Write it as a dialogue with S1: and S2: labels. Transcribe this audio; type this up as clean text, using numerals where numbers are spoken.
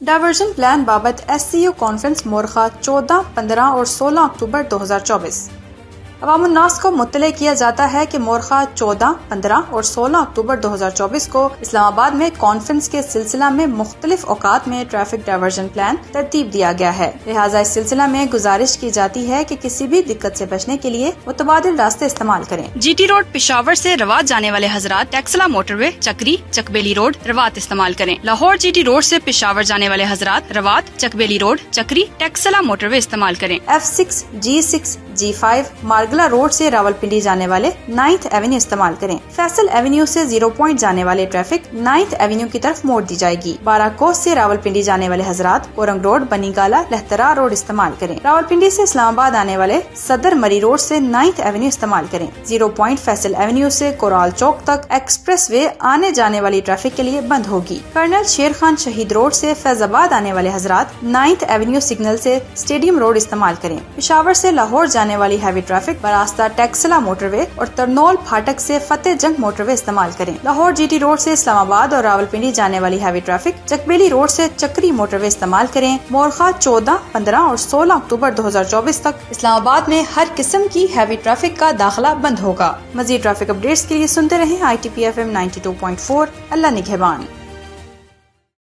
S1: Diversion plan बाबत SCO conference मोरखा 14, 15 और 16 अक्टूबर 2024। अवामुन्नास को मुत्तले किया जाता है कि मोरखा 14, 15 और 16 अक्टूबर 2024 को इस्लामाबाद में कॉन्फ्रेंस के सिलसिला में मुख्तलिफ औकात में ट्रैफिक डायवर्जन प्लान तरतीब दिया गया है। लिहाजा इस सिलसिला में गुजारिश की जाती है कि किसी भी दिक्कत से बचने के लिए मुतबादिल रास्ते इस्तेमाल करें। GT रोड पेशावर से रवात जाने वाले हजरात टैक्सला मोटरवे, चक्री, चकबेली रोड, रवात इस्तेमाल करें। लाहौर GT रोड से पेशावर जाने वाले हजरात रवात, चकबेली रोड, चक्री, टैक्सला मोटरवे इस्तेमाल करें। F6, G6, G5 मार्गला रोड से रावलपिंडी जाने वाले 9th एवेन्यू इस्तेमाल करें। फैसल एवेन्यू से 0 पॉइंट जाने वाले ट्रैफिक 9th एवेन्यू की तरफ मोड़ दी जाएगी। बाराकोस से रावलपिंडी जाने वाले हजरात कोरंग रोड, बनीगाला, लहतरा रोड इस्तेमाल करें। रावलपिंडी से इस्लामाबाद आने वाले सदर मरी रोड से 9th एवेन्यू इस्तेमाल करें। 0 पॉइंट फैसल एवेन्यू से कोराल चौक तक एक्सप्रेस वे आने जाने वाली ट्रैफिक के लिए बंद होगी। कर्नल शेर खान शहीद रोड से फैजाबाद आने वाले हजरात 9th एवेन्यू सिग्नल से स्टेडियम रोड इस्तेमाल करें। पेशावर से लाहौर जाने वाली हैवी ट्रैफिक बरास्ता टैक्सला मोटरवे और तरनौल फाटक से फतेह जंग मोटरवे इस्तेमाल करें। लाहौर GT रोड से इस्लामाबाद और रावलपिंडी जाने वाली हैवी ट्रैफिक चकबेली रोड से चक्री मोटरवे इस्तेमाल करें। मोरखा 14, 15 और 16 अक्टूबर 2024 तक इस्लामाबाद में हर किस्म की हैवी ट्रैफिक का दाखिला बंद होगा। मजीद ट्रैफिक अपडेट्स के लिए सुनते रहें ITP FM 92.4। अल्लाह निगहबान।